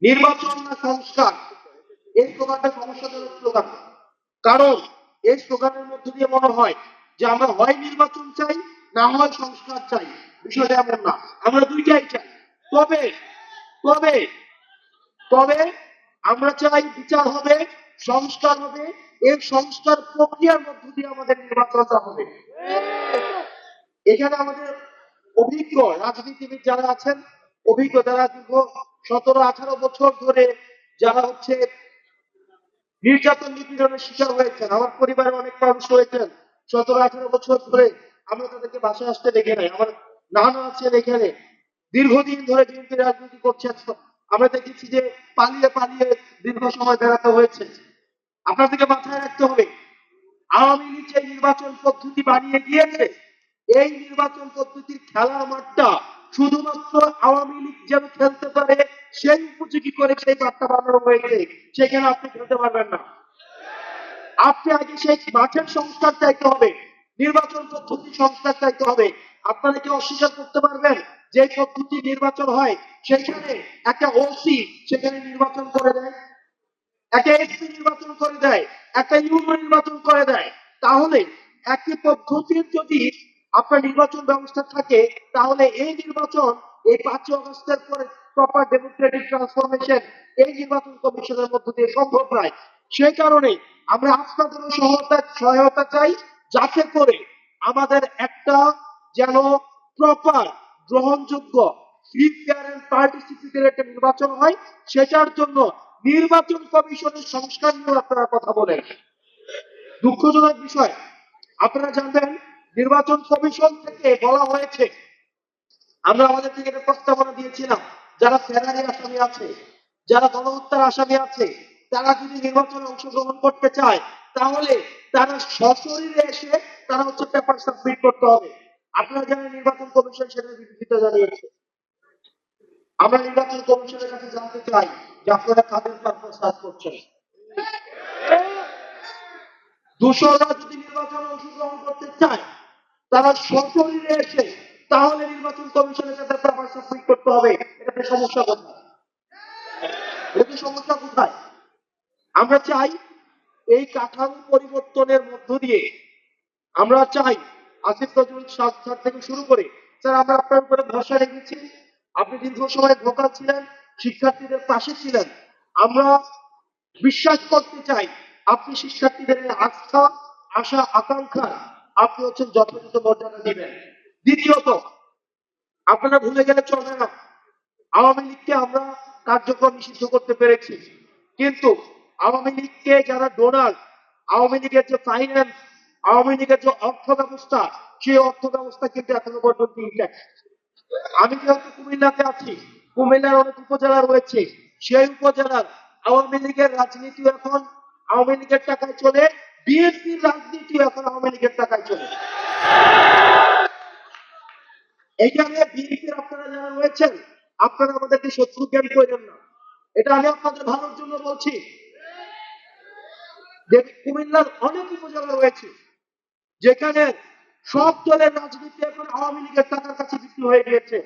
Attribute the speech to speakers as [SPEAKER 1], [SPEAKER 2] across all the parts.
[SPEAKER 1] নির্বাচন না সংস্কার, এই স্লোগানটা সমস্যাজনক স্লোগান। কারণ এই স্লোগানের মধ্য দিয়ে মনে হয় যে আমরা হয় নির্বাচন চাই, না হয় সংস্কার চাই। বিষয়টা এমন না, আমরা দুইটাই চাই। তবে তবে তবে আমরা চাই বিচার হবে, সংস্কার হবে। এই সংস্কার প্রক্রিয়ার মধ্য দিয়ে আমাদের নির্বাচনটা হবে। এখানে আমাদের অভিজ্ঞ রাজনীতিবিদ যারা আছেন, অভিজ্ঞ যারা দীর্ঘ 17-18 বছর ধরে যারা হচ্ছে নির্যাতন নিপীড়নের শিকার হয়েছেন, আমার পরিবারে অনেক মানুষ হয়েছেন 17-18 বছর ধরে, আমরা তাদেরকে বাসায় আসতে দেখে নাই। আমার নানা আছেন এখানে, দীর্ঘদিন ধরে বিএনপি রাজনীতি করছেন, আমরা দেখেছি যে পালিয়ে পালিয়ে দীর্ঘ সময় বেড়াতে হয়েছে। আপনাদেরকে মাথায় রাখতে হবে, আওয়ামী লীগ যে নির্বাচন পদ্ধতি বানিয়ে দিয়েছে, এই নির্বাচন পদ্ধতির খেলার মাঠটা শুধুমাত্র আওয়ামী লীগ যেন খেলতে পারে সেই উপযোগী করে সেই মাঠটা বানানো হয়েছে। সেখানে আপনি খেলতে পারবেন না। আপনি আগে সেই মাঠের সংস্কার চাইতে হবে, নির্বাচন পদ্ধতি সংস্কার চাইতে হবে। আপনারা কি অস্বীকার করতে পারবেন যে পদ্ধতি নির্বাচন হয় সেখানে একটা ওসি সেখানে নির্বাচন করে দেয়, একটা এসপি নির্বাচন করে দেয়, একটা ইউনিয়ন নির্বাচন করে দেয়? তাহলে একই পদ্ধতির যদি আপনার নির্বাচন ব্যবস্থা থাকে, তাহলে এই নির্বাচন এই 5 আগস্টের পরে প্রপার ডেমোক্রেটিক ট্রান্সফরমেশন এই নির্বাচন কমিশনের মধ্য দিয়ে সম্ভব নয়। সেই কারণে আমরা আপনাদের সহায়তা চাই, যাতে করে আমাদের একটা যেন প্রপার গ্রহণযোগ্য ফ্রি ফেয়ার এন্ড পার্টিসিপেটরি একটা নির্বাচন হয়। সেটার জন্য নির্বাচন কমিশনের সংস্কার নিয়ে আপনারা কথা বলেন। দুঃখজনক বিষয়, আপনারা জানবেন নির্বাচন কমিশন থেকে বলা হয়েছে, আমরা আমাদের থেকে একটা প্রস্তাবনা দিয়েছিলাম, যারা ফেরারি আসামি আছে, যারা গণহত্যার আসামি আছে, তারা যদি নির্বাচনে অংশগ্রহণ করতে চায়, তাহলে তারা সশরীরে এসে তারা হচ্ছে পেপার সাবমিট করতে হবে। আপনারা জানেন নির্বাচন কমিশন সেটার বিরোধিতা জানিয়েছে। আমরা নির্বাচন কমিশনের কাছে জানতে চাই যে আপনারা কাদের পারপাস কাজ করছেন। দূষণরা যদি নির্বাচনে অংশগ্রহণ করতে চায়, তারা সশরীরে এসে তাহলে নির্বাচন কমিশনের কাছে পেপার সাবমিট করতে হবে। এটাতে সমস্যা কোথায়? এতে সমস্যা কোথায়? আমরা চাই এই কাঠামো পরিবর্তনের মধ্য দিয়ে, আমরা চাই আসিফ নজরুল স্যার থেকে শুরু করে, স্যার আমরা আপনার উপরে ভরসা রেখেছি, আপনি দীর্ঘ সময় ভোকাল ছিলেন, শিক্ষার্থীদের পাশে ছিলেন। আমরা বিশ্বাস করতে চাই আপনি শিক্ষার্থীদের আস্থা, আশা, আকাঙ্ক্ষা আপনি হচ্ছেন যথাযথ মর্যাদা দিবেন। দ্বিতীয়ত, আপনারা ভুলে গেলে চলবে না, আওয়ামী লীগকে আমরা কার্যক্রম নিষিদ্ধ করতে পেরেছি, কিন্তু আওয়ামী লীগকে যারা ডোনার, আওয়ামী লীগের যে ফাইন্যান্স, আওয়ামী লীগের যে অর্থ ব্যবস্থা, সেই অর্থ ব্যবস্থা কিন্তু এখনো পর্যন্ত ইনট্যাক্ট। আমি যেহেতু কুমিল্লাতে আছি, কুমিল্লার অনেক উপজেলা রয়েছে, সেই উপজেলার আওয়ামী লীগের রাজনীতি এখন আওয়ামী লীগের টাকায় চলে, বিএনপির রাজনীতি এখন আওয়ামী লীগের টাকায় চলে। এখানে বিএনপির আপনারা যারা রয়েছেন, আপনারা আমাদেরকে শত্রু জ্ঞান করেন না, এটা আমি আপনাদের ভালোর জন্য বলছি। কুমিল্লার অনেক উপজেলা রয়েছে যেখানে সব দলের রাজনীতি এখন আওয়ামী লীগের টাকার কাছে বিক্রি হয়ে গিয়েছে।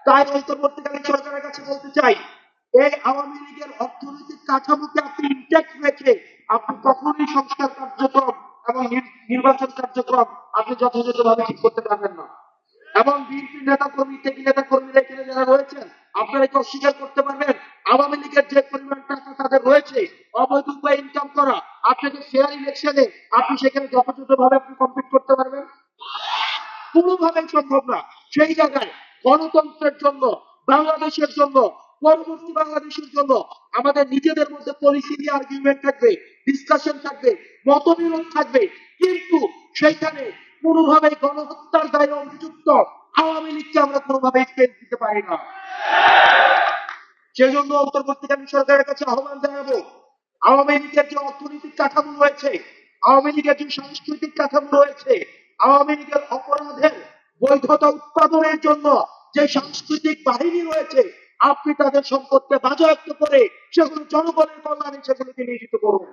[SPEAKER 1] তাই অন্তর্বর্তীকালীন সরকারের কাছে বলতে চাই, এই আওয়ামী লীগের অর্থনৈতিক কাঠামোকে আপনি ইনট্যাক্ট রেখে আপনি কখনোই সংস্কার কার্যক্রম এবং নির্বাচন কার্যক্রম আপনি যথাযথভাবে ঠিক করতে পারবেন না। এবং বিএনপির নেতা কর্মী থেকে নেতা কর্মীরা এখানে যারা রয়েছেন, আপনারা কি অস্বীকার করতে পারবেন আওয়ামী লীগের যে পরিমাণ টাকা তাদের রয়েছে অবৈধ উপায়ে ইনকাম করা, আপনাকে ফেয়ার ইলেকশনে আপনি সেখানে যথাযথভাবে আপনি কমপ্লিট করতে পারবেন? কোনোভাবেই সম্ভব না। সেই জায়গায় গণতন্ত্রের জন্য, বাংলাদেশের জন্য, পরবর্তী বাংলাদেশের জন্য আমাদের নিজেদের মধ্যে পলিসি নিয়ে আর্গুমেন্ট থাকবে, ডিসকাশন থাকবে, মতবিরোধ থাকবে, কিন্তু সেইখানে কোনোভাবেই গণহত্যার দায়ে অভিযুক্ত আওয়ামী লীগকে আমরা কোনোভাবেই স্পেস দিতে পারি না। সেজন্য অন্তর্বর্তীকালীন সরকারের কাছে আহ্বান জানাবো, আওয়ামী লীগের যে অর্থনৈতিক কাঠামো রয়েছে, আওয়ামী লীগের যে সাংস্কৃতিক কাঠামো রয়েছে, আওয়ামী লীগের অপরাধের বৈধতা উৎপাদনের জন্য যে সাংস্কৃতিক বাহিনী রয়েছে, আপনি তাদের সম্পদকে বাজেয়াপ্ত করে সেগুলো জনগণের কল্যাণে সেগুলোকে নিয়োজিত করুন।